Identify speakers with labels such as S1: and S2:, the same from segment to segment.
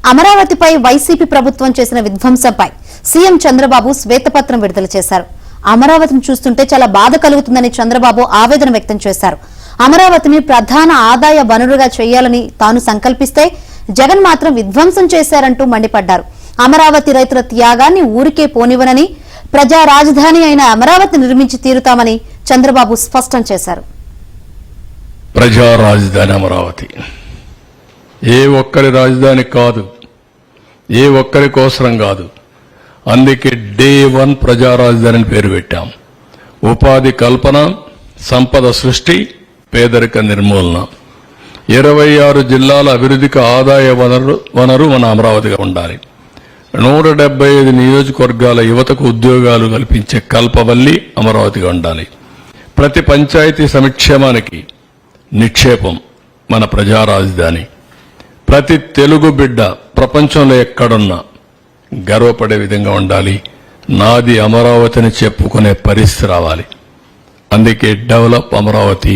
S1: అమరావతిపై YCP ప్రభుత్వం చేసిన విధ్వంసంపై CM Chandrababu శ్వేతపత్రం విడుదల చేశారు. అమరావతిని చూస్తుంటే చాలా బాధ కలుగుతుందని చంద్రబాబు ఆవేదన వ్యక్తం చేశారు. అమరావతిని ప్రధాన ఆదాయ వనరుగా చేయాలని తాను సంకల్పిస్తే జగన్ మాత్రం విధ్వంసం చేశారంటూ మండిపడ్డారు. అమరావతి రైతుల త్యాగాన్ని ఊరికే పోనివ్వనని, ప్రజా రాజధాని అయిన అమరావతి నిర్మించి తీరుతామని చంద్రబాబు స్పష్టం చేశారు.
S2: ప్రజా రాజధాని అమరావతి ఏ ఒక్కరి రాజధాని కాదు, ఏ ఒక్కరి కోసరం కాదు. అందుకే డే 1 ప్రజా రాజధాని పేరు పెట్టాం. ఉపాధి కల్పన, సంపద సృష్టి, పేదరిక నిర్మూలన, 26 జిల్లాల అభివృద్ధికి ఆదాయ వనరు మన అమరావతిగా ఉండాలి. 175 నియోజకవర్గాల యువతకు ఉద్యోగాలు కల్పించే కల్పవల్లి అమరావతిగా ఉండాలి. ప్రతి పంచాయతీ సంక్షేమానికి నిక్షేపం మన ప్రజా రాజధాని. ప్రతి తెలుగు బిడ్డ ప్రపంచంలో ఎక్కడున్నా గర్వపడే విధంగా ఉండాలి. నాది అమరావతిని చెప్పుకునే పరిస్థితి రావాలి. అందుకే డెవలప్ అమరావతి,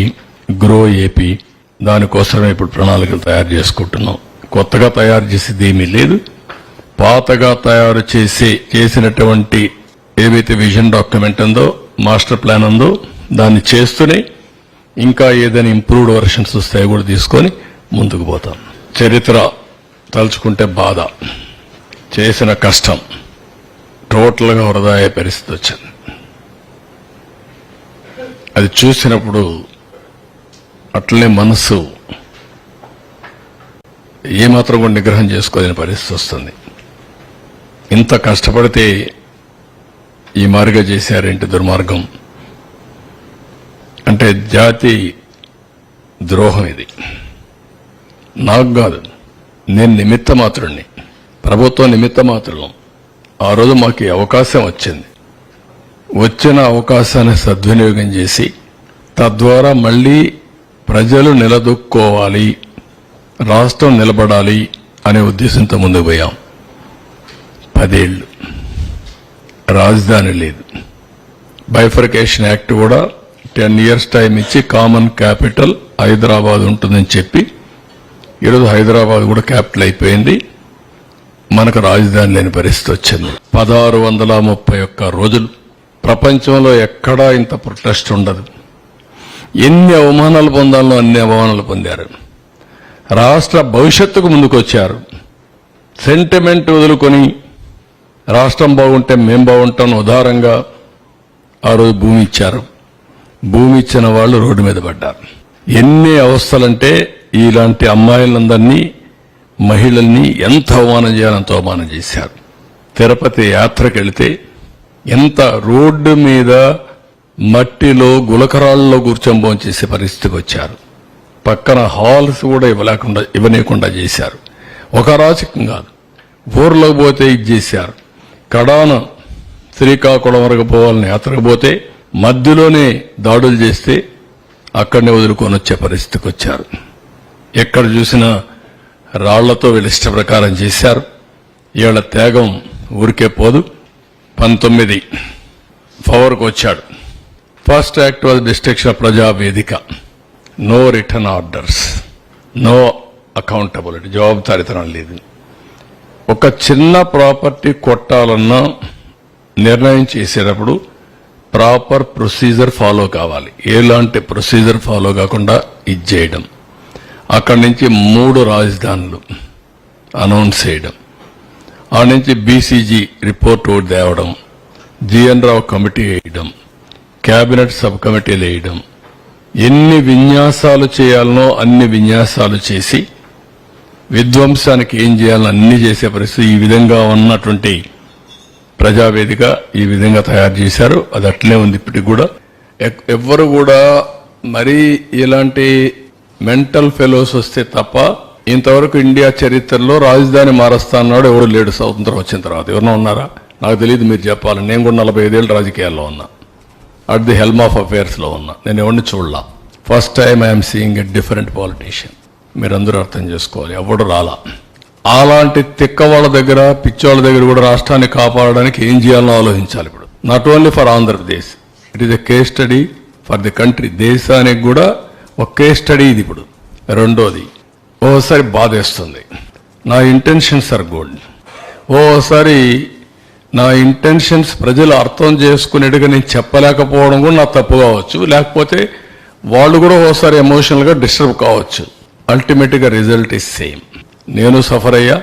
S2: గ్రో ఏపీ, దానికోసమే ఇప్పుడు ప్రణాళికలు తయారు చేసుకుంటున్నాం. కొత్తగా తయారు చేసేది ఏమీ లేదు. పాతగా తయారు చేసినటువంటి ఏవైతే విజన్ డాక్యుమెంట్ ఉందో, మాస్టర్ ప్లాన్ ఉందో, దాన్ని చేస్తూనే ఇంకా ఏదైనా ఇంప్రూవ్డ్ వర్షన్స్ వస్తాయో కూడా తీసుకొని ముందుకు పోతాం. చరిత్ర తలుచుకుంటే బాధ, చేసిన కష్టం టోటల్గా వృధా అయ్యే పరిస్థితి వచ్చింది. అది చూసినప్పుడు అట్లనే మనస్సు ఏమాత్రం కూడా నిగ్రహం చేసుకోలేని పరిస్థితి వస్తుంది. ఇంత కష్టపడితే ఈ మార్గం చేశారేంటి దుర్మార్గం అంటే జాతి ద్రోహం. ఇది నాకు కాదు, నేను నిమిత్త మాత్రుడిని, ప్రభుత్వం నిమిత్త మాత్రం. ఆ రోజు మాకు ఈ అవకాశం వచ్చింది. వచ్చిన అవకాశాన్ని సద్వినియోగం చేసి తద్వారా మళ్లీ ప్రజలు నిలదొక్కోవాలి, రాష్ట్రం నిలబడాలి అనే ఉద్దేశంతో ముందుకు పోయాం. 10 ఏళ్లు రాజధాని లేదు. బైఫర్కేషన్ యాక్ట్ కూడా 10 years టైం ఇచ్చి కామన్ క్యాపిటల్ హైదరాబాద్ ఉంటుందని చెప్పి ఈరోజు హైదరాబాద్ కూడా క్యాపిటల్ అయిపోయింది. మనకు రాజధాని లేని పరిస్థితి వచ్చింది. 1631 రోజులు ప్రపంచంలో ఎక్కడా ఇంత ప్రొటెస్ట్ ఉండదు. ఎన్ని అవమానాలు పొందాలో అన్ని అవమానాలు పొందారు. రాష్ట్ర భవిష్యత్తుకు ముందుకొచ్చారు. సెంటిమెంట్ వదులుకొని రాష్ట్రం బాగుంటే మేం బాగుంటాం ఉదారంగా ఆ రోజు భూమి ఇచ్చారు. భూమి ఇచ్చిన వాళ్ళు రోడ్డు మీద పడ్డారు. ఎన్ని అవస్థలంటే ఇలాంటి అమ్మాయిలందరినీ, మహిళల్ని ఎంత అవమానం చేయాలంత అవమానం చేశారు. తిరుపతి యాత్రకు వెళితే ఎంత రోడ్డు మీద మట్టిలో గులకరాళ్ళలో కూర్చొని భోజనం చేసే పరిస్థితికి వచ్చారు. పక్కన హాల్స్ కూడా ఇవ్వనీయకుండా చేశారు. ఒక రాజకీయం కాదు, ఊర్లోకి పోతే ఇది చేశారు. కడాన శ్రీకాకుళం వరకు పోవాలని యాత్రకు పోతే మధ్యలోనే దాడులు చేస్తే అక్కడనే వదులుకొని వచ్చే పరిస్థితికి వచ్చారు. ఎక్కడ చూసినా రాళ్లతో వీళ్ళ ఇష్ట ప్రకారం చేశారు. ఇవాళ త్యాగం ఊరికే పోదు. 19 పవర్కు వచ్చాడు. First act was destruction of Praja Vedika. No return orders, no accountability, జవాబుదారీతనం లేదు. ఒక చిన్న ప్రాపర్టీ కొట్టాలన్నా నిర్ణయం చేసేటప్పుడు ప్రాపర్ ప్రొసీజర్ ఫాలో కావాలి. ఎలాంటి ప్రొసీజర్ ఫాలో కాకుండా ఇది చేయడం. అక్కడి నుంచి 3 రాజధానులు అనౌన్స్ చేయడం, ఆ నుంచి బీసీజీ రిపోర్ట్ ఒకటి తేవడం, జిఎన్ రావు కమిటీ వేయడం, కేబినెట్ సబ్ కమిటీలు వేయడం, ఎన్ని విన్యాసాలు చేయాలనో అన్ని విన్యాసాలు చేసి విధ్వంసానికి ఏం చేయాలని అన్ని చేసే పరిస్థితి. ఈ విధంగా ఉన్నటువంటి ప్రజావేదిక ఈ విధంగా తయారు చేశారు. అది అట్లే ఉంది ఇప్పటికి కూడా. ఎవ్వరు కూడా మరీ ఇలాంటి మెంటల్ ఫెలోస్ వస్తే తప్ప ఇంతవరకు ఇండియా చరిత్రలో రాజధాని మారుస్తా అన్నాడు ఎవరు లేడు. స్వతంత్రం వచ్చిన తర్వాత ఎవరన్నా ఉన్నారా? నాకు తెలియదు, మీరు చెప్పాలి. నేను కూడా 45 ఏళ్ళు రాజకీయాల్లో ఉన్నా, at the helm of affairs లో ఉన్నా. నేను ఎవరిని చూడలా. First time I'm seeing a different politician. మీరందరూ అర్థం చేసుకోవాలి. ఎవడు రాలా. అలాంటి తిక్క వాళ్ళ దగ్గర, పిచ్చోళ్ళ దగ్గర కూడా రాష్ట్రాన్ని కాపాడడానికి ఏం చేయాలో ఆలోచించాలి. ఇప్పుడు not only for Andhra Pradesh, it is a case study for the country. దేశానికి కూడా ఒక కేస్ స్టడీ ఇది. ఇప్పుడు రెండోది, ఓసారి బాధేస్తుంది. నా ఇంటెన్షన్స్ ఆర్ గుడ్. ఓసారి నా ఇంటెన్షన్స్ ప్రజలు అర్థం చేసుకునేట్టుగా నేను చెప్పలేకపోవడం కూడా నా తప్పు కావచ్చు, లేకపోతే వాళ్ళు కూడా ఓసారి ఎమోషనల్గా డిస్టర్బ్ కావచ్చు. అల్టిమేట్గా రిజల్ట్ ఇస్ సేమ్. నేను సఫర్ అయ్యా,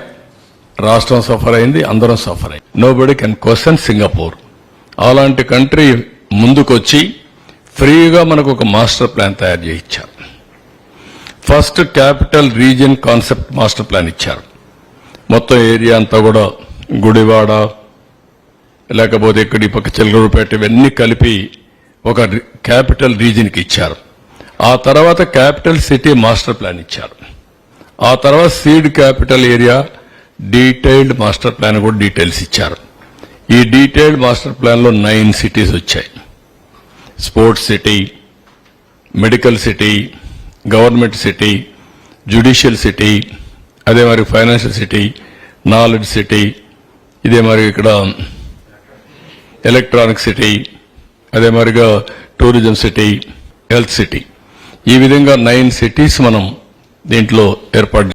S2: రాష్ట్రం సఫర్ అయింది, అందరం సఫర్ అయ్యి. Nobody can question Singapore. అలాంటి కంట్రీ ముందుకొచ్చి ఫ్రీగా మనకు ఒక మాస్టర్ ప్లాన్ తయారు చేయించారు. First capital region concept master plan ఇచ్చారు. మొత్తం ఏరియా అంతా కూడా గుడివాడ, లేకపోతే ఇక్కడ ఈ పక్క చిలకలూరుపేట, ఇవన్నీ కలిపి ఒక క్యాపిటల్ రీజియన్కి ఇచ్చారు. ఆ తర్వాత క్యాపిటల్ సిటీ మాస్టర్ ప్లాన్ ఇచ్చారు. ఆ తర్వాత seed capital area detailed master plan కూడా డీటెయిల్స్ ఇచ్చారు. ఈ డీటెయిల్డ్ మాస్టర్ ప్లాన్లో 9 సిటీస్ వచ్చాయి. Sports city, medical city, government city, judicial city, అదే మరి ఫైనాన్షియల్ సిటీ, నాలెడ్జ్ సిటీ, ఇదే మరి ఇక్కడ ఎలక్ట్రానిక్ సిటీ, అదే మరిగా టూరిజం సిటీ, హెల్త్ సిటీ, ఈ విధంగా 9 సిటీస్ మనం దీంట్లో ఏర్పాటు